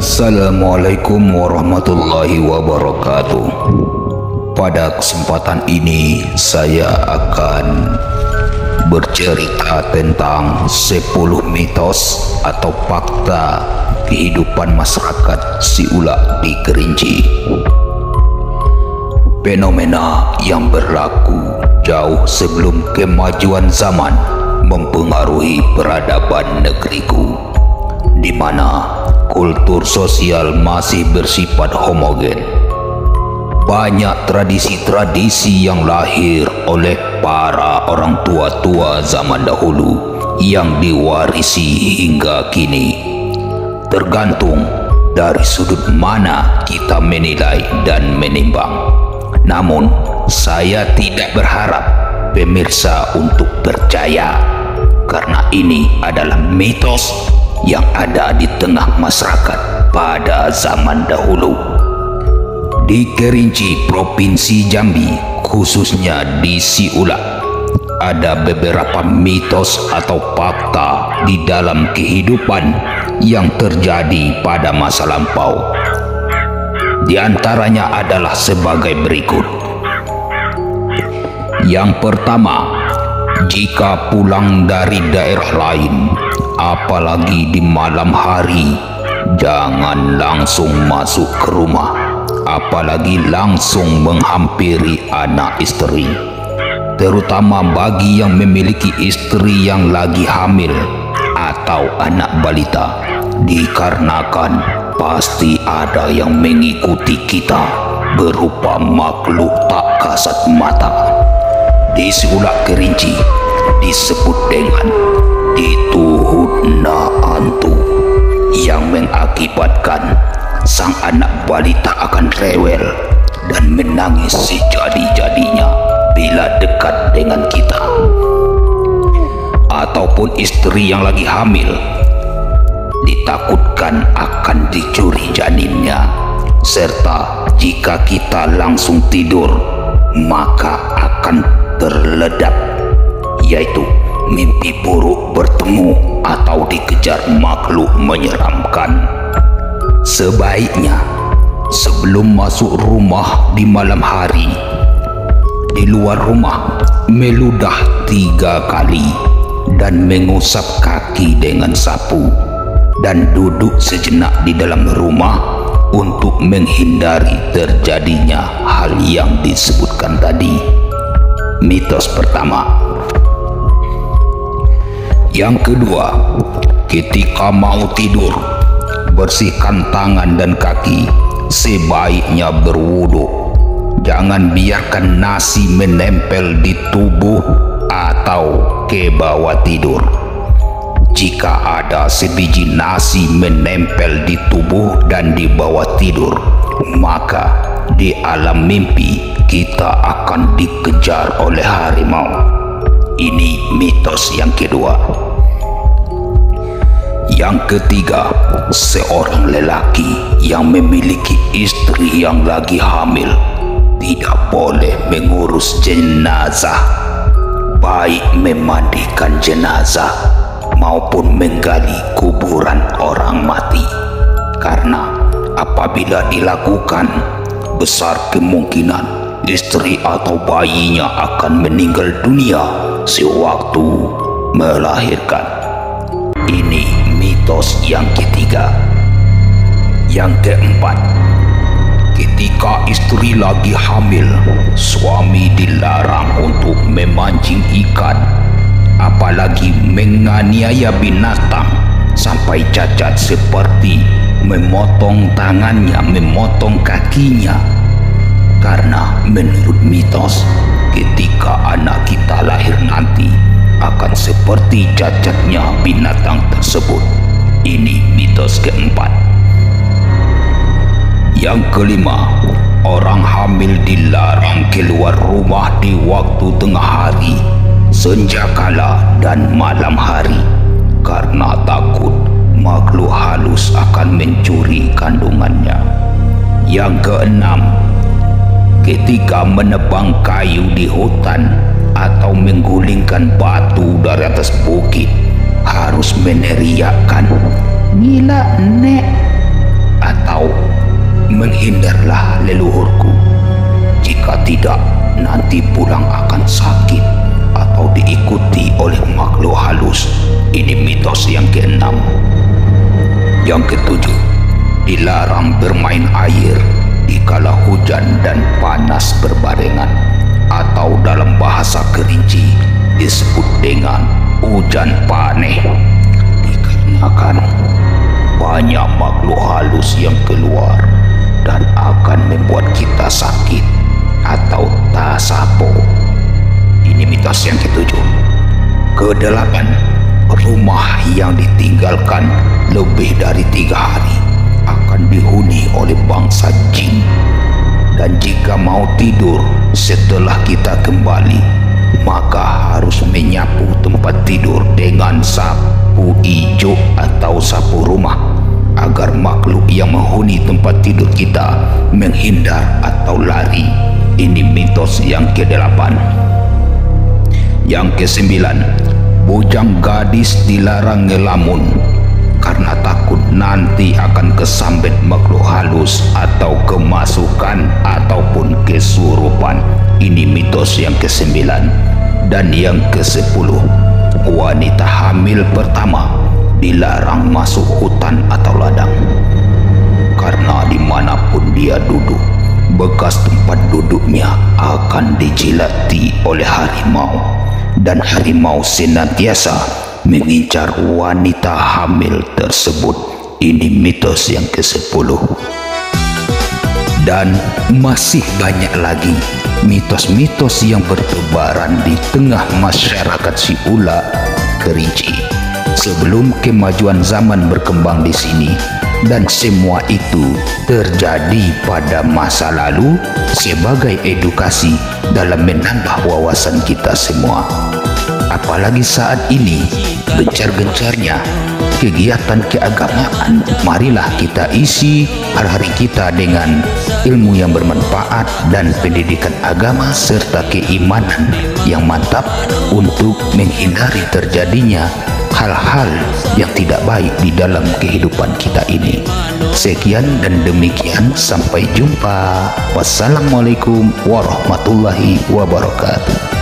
Assalamualaikum warahmatullahi wabarakatuh. Pada kesempatan ini saya akan bercerita tentang 10 mitos atau fakta kehidupan masyarakat Siulak di Kerinci. Fenomena yang berlaku jauh sebelum kemajuan zaman mempengaruhi peradaban negeriku, di mana kultur sosial masih bersifat homogen. Banyak tradisi-tradisi yang lahir oleh para orang tua-tua zaman dahulu yang diwarisi hingga kini. Tergantung dari sudut mana kita menilai dan menimbang. Namun, saya tidak berharap pemirsa untuk percaya, karena ini adalah mitos yang ada di tengah masyarakat pada zaman dahulu. Di Kerinci, Provinsi Jambi, khususnya di Siulak, ada beberapa mitos atau fakta di dalam kehidupan yang terjadi pada masa lampau. Di antaranya adalah sebagai berikut. Yang pertama, jika pulang dari daerah lain, apalagi di malam hari, jangan langsung masuk ke rumah, apalagi langsung menghampiri anak istri, terutama bagi yang memiliki istri yang lagi hamil atau anak balita, dikarenakan pasti ada yang mengikuti kita berupa makhluk tak kasat mata. Di Siulak Kerinci disebut dengan dituhudna antu, yang mengakibatkan sang anak balita akan rewel dan menangis sejadi-jadinya bila dekat dengan kita. Ataupun istri yang lagi hamil ditakutkan akan dicuri janinnya, serta jika kita langsung tidur maka akan terledap, yaitu mimpi buruk bertemu atau dikejar makhluk menyeramkan. Sebaiknya sebelum masuk rumah di malam hari, di luar rumah meludah 3 kali dan mengusap kaki dengan sapu, dan duduk sejenak di dalam rumah untuk menghindari terjadinya hal yang disebutkan tadi. Mitos pertama. Yang kedua, ketika mau tidur, bersihkan tangan dan kaki, sebaiknya berwudu. Jangan biarkan nasi menempel di tubuh atau ke bawah tidur. Jika ada sebiji nasi menempel di tubuh dan di bawah tidur, maka di alam mimpi kita akan dikejar oleh harimau. Ini mitos yang kedua. Yang ketiga, seorang lelaki yang memiliki istri yang lagi hamil tidak boleh mengurus jenazah, baik memandikan jenazah maupun menggali kuburan orang mati, karena apabila dilakukan, besar kemungkinan istri atau bayinya akan meninggal dunia sewaktu melahirkan. Ini mitos yang ketiga. Yang keempat, ketika istri lagi hamil, suami dilarang untuk memancing ikan, apalagi menganiaya binatang sampai cacat, seperti memotong tangannya, memotong kakinya. Karena menurut mitos, ketika anak kita lahir nanti akan seperti cacatnya binatang tersebut. Ini mitos keempat. Yang kelima, orang hamil dilarang keluar rumah di waktu tengah hari, senjakala dan malam hari, karena takut makhluk halus akan mencuri kandungannya. Yang keenam, ketika menebang kayu di hutan atau menggulingkan batu dari atas bukit, harus meneriakkan, "Gila, Nek!" atau menghindarlah leluhurku. Jika tidak, nanti pulang akan sakit atau diikuti oleh makhluk halus. Ini mitos yang keenam. Yang ketujuh, dilarang bermain air dikala hujan dan panas berbarengan, atau dalam bahasa kerinci disebut dengan hujan paneh. Dikarenakan banyak makhluk halus yang keluar dan akan membuat kita sakit atau tasapo. Ini mitos yang ketujuh. Kedelapan, rumah yang ditinggalkan lebih dari 3 hari akan dihuni oleh bangsa jin. Dan jika mau tidur setelah kita kembali, maka harus menyapu tempat tidur dengan sapu hijau atau sapu rumah, agar makhluk yang menghuni tempat tidur kita menghindar atau lari. Ini mitos yang ke-8. Yang ke-9, bujang gadis dilarang ngelamun karena takut nanti akan kesambet makhluk halus atau kemasukan ataupun kesurupan. Ini mitos yang ke-9. Dan yang ke-10, wanita hamil pertama dilarang masuk hutan atau ladang, karena dimanapun dia duduk, bekas tempat duduknya akan dijilati oleh harimau, dan harimau senantiasa mengincar wanita hamil tersebut. Ini mitos yang ke-10. Dan masih banyak lagi mitos-mitos yang bertebaran di tengah masyarakat Siula Kerinci sebelum kemajuan zaman berkembang di sini. Dan semua itu terjadi pada masa lalu sebagai edukasi dalam menambah wawasan kita semua. Apalagi saat ini gencar-gencarnya kegiatan keagamaan, marilah kita isi hari-hari kita dengan ilmu yang bermanfaat dan pendidikan agama serta keimanan yang mantap untuk menghindari terjadinya hal-hal yang tidak baik di dalam kehidupan kita ini. Sekian dan demikian, sampai jumpa. Wassalamualaikum warahmatullahi wabarakatuh.